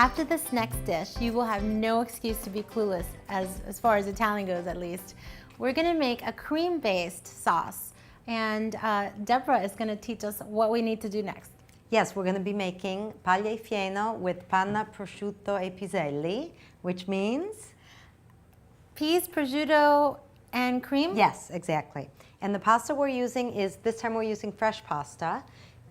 After this next dish, you will have no excuse to be clueless, as far as Italian goes at least. We're gonna make a cream-based sauce, and Deborah is gonna teach us what we need to do next. Yes, we're going to be making Paglia e Fieno with panna, prosciutto e piselli, which means? Peas, prosciutto, and cream? Yes, exactly. And the pasta we're using is, this time we're using fresh pasta.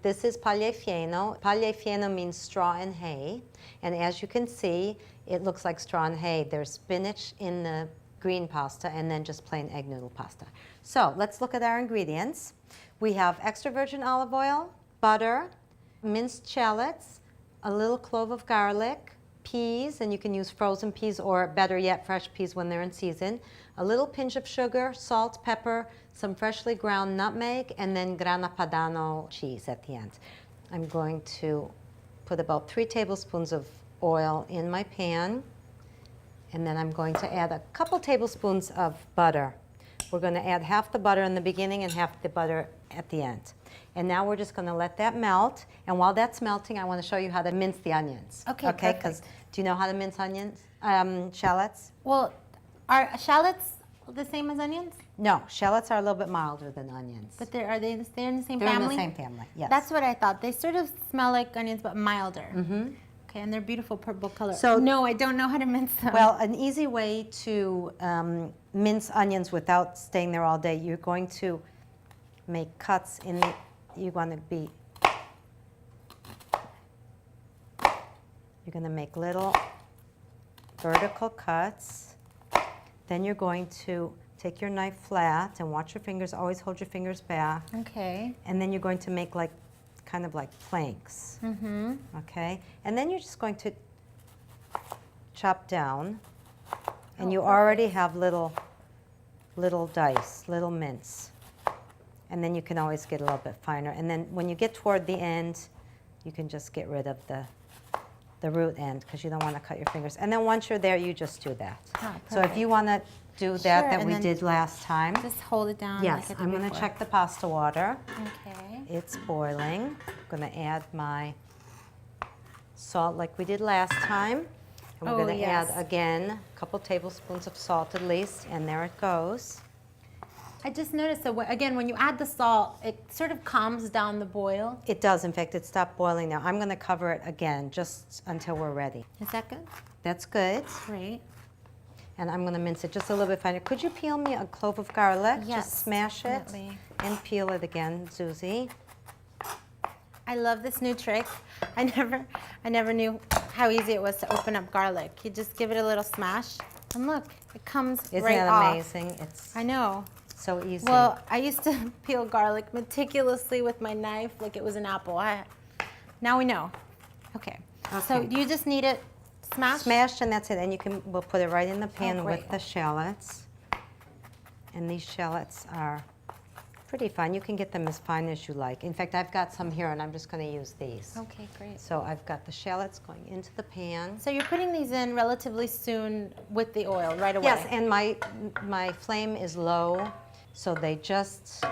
This is Paglia e Fieno. Paglia e Fieno means straw and hay. And as you can see, it looks like straw and hay. There's spinach in the green pasta and then just plain egg noodle pasta. So let's look at our ingredients. We have extra virgin olive oil, butter, minced shallots, a little clove of garlic, peas, and you can use frozen peas or better yet fresh peas when they're in season, a little pinch of sugar, salt, pepper, some freshly ground nutmeg, and then grana padano cheese at the end. I'm going to put about 3 tablespoons of oil in my pan, and then I'm going to add a couple tablespoons of butter. We're going to add half the butter in the beginning and half the butter at the end. And now we're just going to let that melt. And while that's melting, I want to show you how to mince the onions. Okay, because do you know how to mince onions? Shallots? Well, are shallots the same as onions? No, shallots are a little bit milder than onions. But they're in the same family? They're in the same family, yes. That's what I thought. They sort of smell like onions, but milder. Mm-hmm. Okay, and they're beautiful purple color. So, no, I don't know how to mince them. Well, an easy way to mince onions without staying there all day, you're going to make cuts in the, you're going to make little vertical cuts. Then you're going to take your knife flat and watch your fingers, always hold your fingers back. Okay. And then you're going to make like, kind of like planks. Mm-hmm. Okay? And then you're just going to chop down. And you already have little dice, little mince. And then you can always get a little bit finer. And then when you get toward the end, you can just get rid of the root end because you don't want to cut your fingers. And then once you're there, you just do that. So if you want to do that we did last time. Just hold it down. Yes, like I'm going to check the pasta water. Okay. It's boiling. I'm going to add my salt like we did last time. And we're going to add again a couple tablespoons of salt at least, and there it goes. I just noticed that, again, when you add the salt, it sort of calms down the boil. It does. In fact, it stopped boiling now. I'm going to cover it again just until we're ready. Is that good? That's good. Great. And I'm going to mince it just a little bit finer. Could you peel me a clove of garlic? Yes, just smash definitely. it and peel it again, Zuzy. I love this new trick. I never knew how easy it was to open up garlic. You just give it a little smash, and look, it comes Isn't right that off. amazing? It's I know. so easy. Well, I used to peel garlic meticulously with my knife like it was an apple. Now we know. Okay. So you just need it smashed? Smashed, and that's it. And we'll put it right in the pan great. with the shallots. And these shallots are pretty fine. You can get them as fine as you like. In fact, I've got some here, and I'm just going to use these. Okay, great. So I've got the shallots going into the pan. So you're putting these in relatively soon with the oil, right away? Yes, and my flame is low, so they just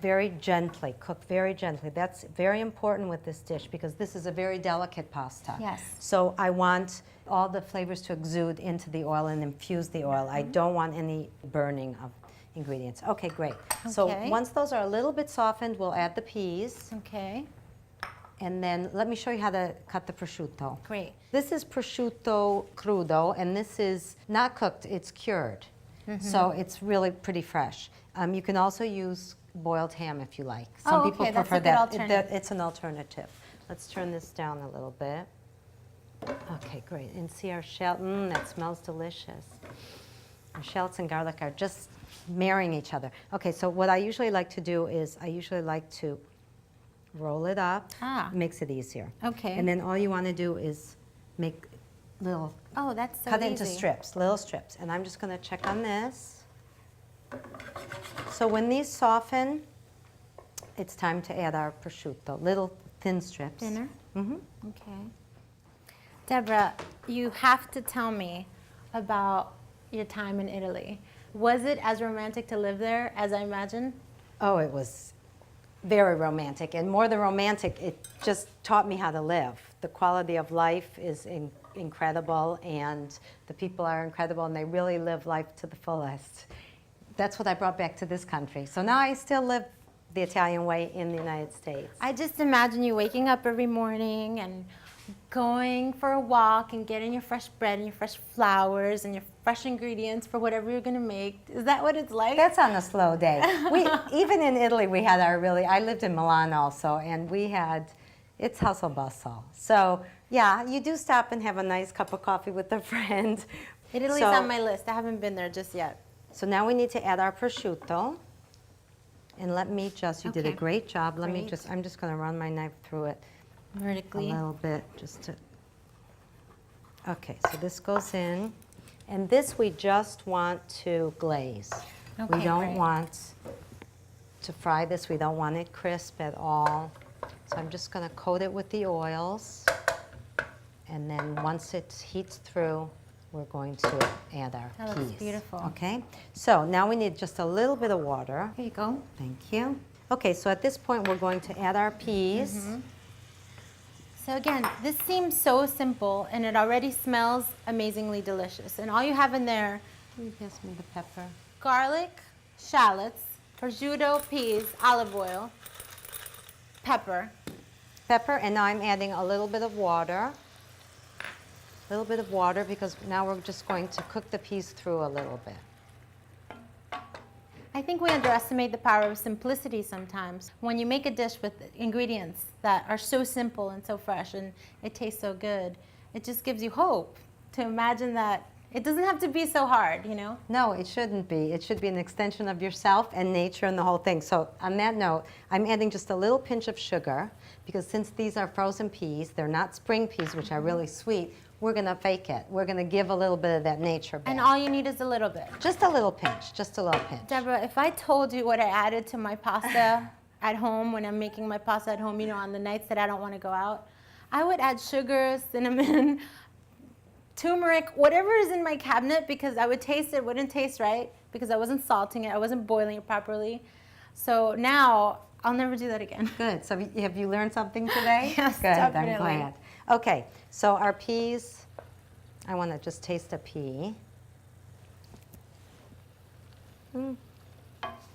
very gently, cook very gently. That's very important with this dish because this is a very delicate pasta. Yes. So I want all the flavors to exude into the oil and infuse the oil. I don't want any burning of ingredients. Okay, great. Okay. So once those are a little bit softened, we'll add the peas. Okay. And then let me show you how to cut the prosciutto. Great. This is prosciutto crudo, and this is not cooked, it's cured. So it's really pretty fresh. You can also use boiled ham if you like. Some people okay, that's prefer a good that. alternative. It's an alternative. Let's turn this down a little bit. Okay, great. And see our shallot, that smells delicious. Our shallots and garlic are just marrying each other. Okay, so what I usually like to do is I usually like to roll it up. Ah. Makes it easier. Okay. And then all you want to do is make little, Oh, that's so cut easy. it into strips, little strips. And I'm just going to check on this. So when these soften, it's time to add our prosciutto, little thin strips. Thinner? Mm-hmm. Okay. Deborah, you have to tell me about your time in Italy. Was it as romantic to live there as I imagined? Oh, it was very romantic. And more than romantic, it just taught me how to live. The quality of life is incredible, and the people are incredible, and they really live life to the fullest. That's what I brought back to this country. So now I still live the Italian way in the United States. I just imagine you waking up every morning and going for a walk and getting your fresh bread and your fresh flowers and your fresh ingredients for whatever you're gonna make. Is that what it's like? That's on a slow day. Even in Italy, we had I lived in Milan also, and it's hustle bustle. So yeah, you do stop and have a nice cup of coffee with a friend. Italy's on my list. I haven't been there just yet. So now we need to add our prosciutto. And let me just, you did a great job. I'm just gonna run my knife through it vertically. A little bit, okay, so this goes in. And this we just want to glaze. Okay, we don't want to fry this. We don't want it crisp at all. So I'm just gonna coat it with the oils. And then once it heats through, we're going to add our peas. That looks beautiful. Okay, so now we need just a little bit of water. Here you go. Thank you. Okay, so at this point, we're going to add our peas. Mm-hmm. So again, this seems so simple, and it already smells amazingly delicious. And all you have in there, Can you pass me the pepper? garlic, shallots, prosciutto, peas, olive oil, pepper. Pepper, and now I'm adding a little bit of water. A little bit of water, because now we're just going to cook the peas through a little bit. I think we underestimate the power of simplicity sometimes. When you make a dish with ingredients that are so simple and so fresh and it tastes so good, it just gives you hope to imagine that it doesn't have to be so hard, you know? No, it shouldn't be. It should be an extension of yourself and nature and the whole thing. So on that note, I'm adding just a little pinch of sugar, because since these are frozen peas, they're not spring peas, which are really sweet, we're gonna fake it. We're gonna give a little bit of that nature back. And all you need is a little bit. Just a little pinch, just a little pinch. Deborah, if I told you what I added to my pasta at home when I'm making my pasta at home, you know, on the nights that I don't want to go out, I would add sugar, cinnamon, turmeric, whatever is in my cabinet, because I would taste it, wouldn't taste right, because I wasn't salting it, I wasn't boiling it properly. So now I'll never do that again. Good. So have you learned something today? Yes, Good, definitely. I'm glad. Okay, so our peas, I want to just taste a pea.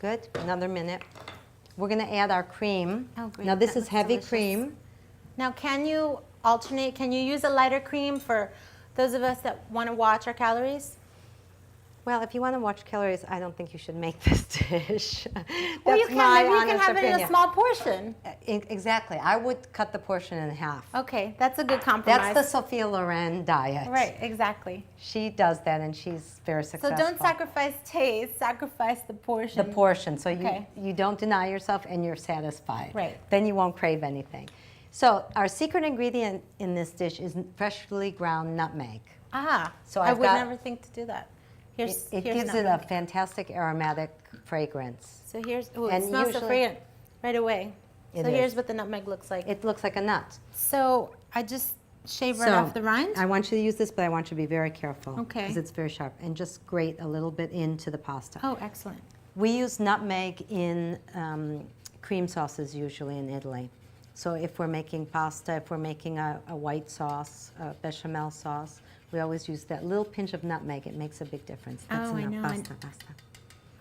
Good, another minute. We're going to add our cream. Oh, great. Now this That is looks heavy delicious. cream. Now, can you alternate? Can you use a lighter cream for those of us that want to watch our calories? Well, if you want to watch calories, I don't think you should make this dish. Well, you That's can. my Maybe you can honest have it in a opinion. small portion. Exactly. I would cut the portion in half. Okay, that's a good compromise. That's the Sophia Loren diet. Right, exactly. She does that, and she's very So successful. don't sacrifice taste, sacrifice the portion. The portion, so Okay. you don't deny yourself and you're satisfied. Right. Then you won't crave anything. So our secret ingredient in this dish is freshly ground nutmeg. Ah, So I I've would got- never think to do that. Here's It here's gives it a nutmeg. fantastic aromatic fragrance. So here's, ooh, it and smells so usually- fragrant right away. It So here's is. what the nutmeg looks like. It looks like a nut. So I just shave right off the rind? I want you to use this, but I want you to be very careful. Okay. Because it's very sharp. And just grate a little bit into the pasta. Oh, excellent. We use nutmeg in cream sauces usually in Italy. So if we're making pasta, if we're making a white sauce, a bechamel sauce, we always use that little pinch of nutmeg. It makes a big difference. That's Oh, I enough know, pasta.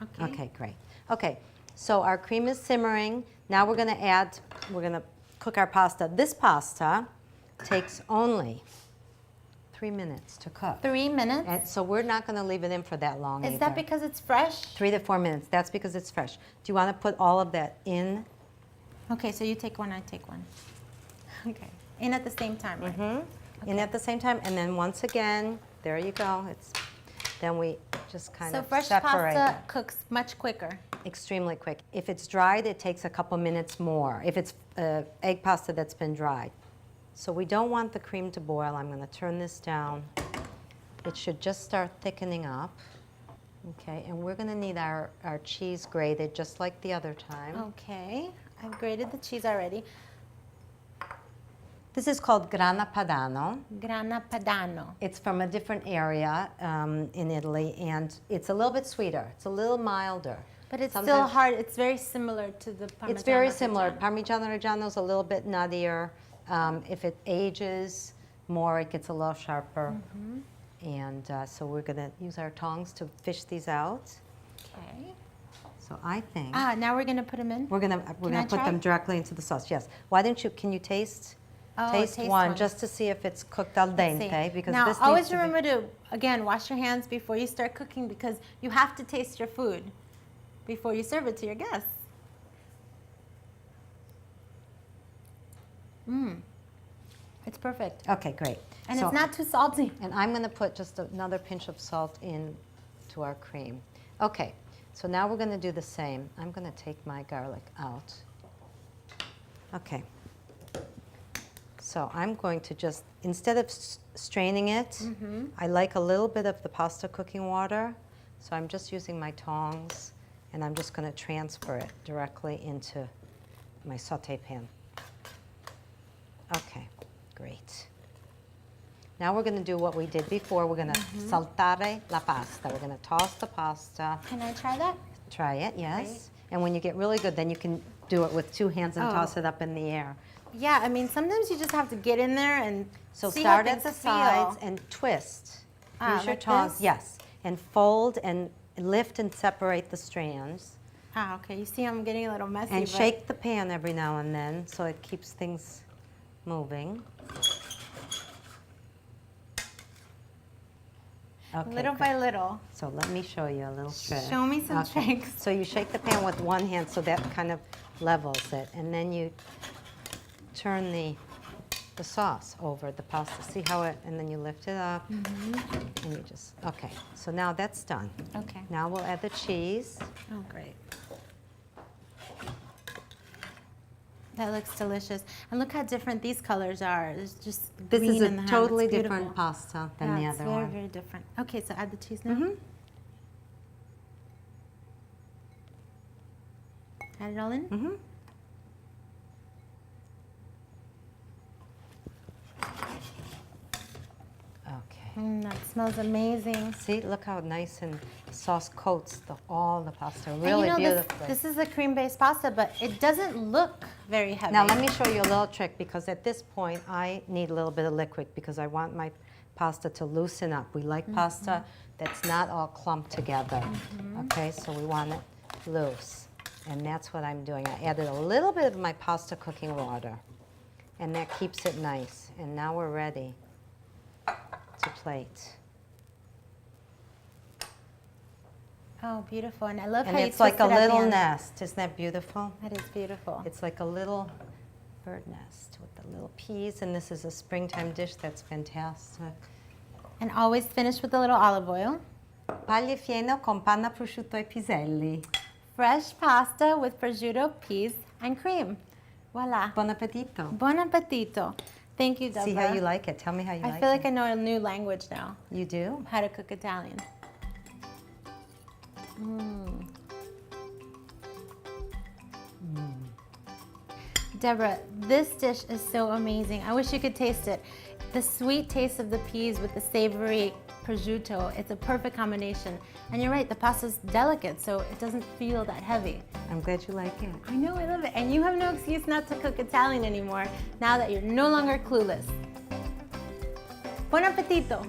Okay. Okay, great. Okay, so our cream is simmering. Now we're gonna cook our pasta. This pasta takes only 3 minutes to cook. 3 minutes? And so we're not gonna leave it in for that long Is either. that because it's fresh? 3 to 4 minutes. That's because it's fresh. Do you want to put all of that in? Okay, so you take one, I take one. Okay. In at the same time, right? In at the same time, and then once again, there you go. Then we just kind So of fresh separate pasta them. cooks much quicker. Extremely quick. If it's dried, it takes a couple minutes more. If it's egg pasta that's been dried. So we don't want the cream to boil. I'm going to turn this down. It should just start thickening up. Okay, and we're going to need our cheese grated just like the other time. Okay, I've grated the cheese already. This is called Grana Padano. Grana Padano. It's from a different area in Italy, and it's a little bit sweeter. It's a little milder. But it's still Sometimes- hard. It's very similar to the Parmigiano. It's very similar. Reggiano. Parmigiano Reggiano is a little bit nuttier. If it ages more, it gets a little sharper. And so we're going to use our tongs to fish these out. Okay. So I think Now we're gonna put them in. we're gonna I put try? them directly into the sauce. Yes. Why don't you? Can you taste? Oh, taste taste one one. just to see if it's cooked al Let's see. dente. Because now, this always needs to be- remember to again wash your hands before you start cooking because you have to taste your food before you serve it to your guests. It's perfect, Okay, great. and So- it's not too salty. And I'm going to put just another pinch of salt into our cream. Okay, so now we're going to do the same. I'm going to take my garlic out. Okay. So I'm going to just, instead of straining it, I like a little bit of the pasta cooking water. So I'm just using my tongs, and I'm just going to transfer it directly into my saute pan. Okay, great. Now we're going to do what we did before. We're going to saltare la pasta. We're going to toss the pasta. Can I try that? Try it, yes. Great. And when you get really good, then you can do it with two hands and Oh. toss it up in the air. Yeah, I mean sometimes you just have to get in there and So see start how at the things feel. sides and twist. Use your like tongs, this? yes. And fold and lift and separate the strands. Okay. You see, I'm getting a little messy. And but shake the pan every now and then so it keeps things moving. Okay, little good. by little. So let me show you a little trick. Show me some tricks. So you shake the pan with one hand so that kind of levels it. And then you turn the sauce over the pasta. See how it, and then you lift it up. And you just, okay. So now that's done. Okay. Now we'll add the cheese. Oh, great. That looks delicious. And look how different these colors are. There's just This green is in the a ham. totally It's different beautiful. pasta than the Yeah, it's other very, one. very different. Okay, so add the cheese now. Add it all in? Mm-hmm. Okay. That smells amazing. See, look how nice and the sauce coats all the pasta. And Really you know, beautifully. This is a cream-based pasta, but it doesn't look very heavy. Now let me show you a little trick because at this point I need a little bit of liquid because I want my pasta to loosen up. We like pasta that's not all clumped together. Okay, so we want it loose. And that's what I'm doing. I added a little bit of my pasta cooking water and that keeps it nice. And now we're ready to plate. Oh, beautiful. And I love And how you it's like a twist it at the little end. nest. Isn't that beautiful? That is beautiful. It's like a little bird nest with the little peas, and this is a springtime dish that's fantastic. And always finish with a little olive oil. Paglia fieno con panna prosciutto e piselli. Fresh pasta with prosciutto, peas, and cream. Voila. Buon appetito. Buon appetito. Thank you, Deborah. See how you like it. Tell me how you I like feel it. like I know a new language now, You do? how to cook Italian. Deborah, this dish is so amazing. I wish you could taste it. The sweet taste of the peas with the savory prosciutto, it's a perfect combination. And you're right, the pasta's delicate, so it doesn't feel that heavy. I'm glad you like it. I know, I love it. And you have no excuse not to cook Italian anymore now that you're no longer clueless. Buon appetito!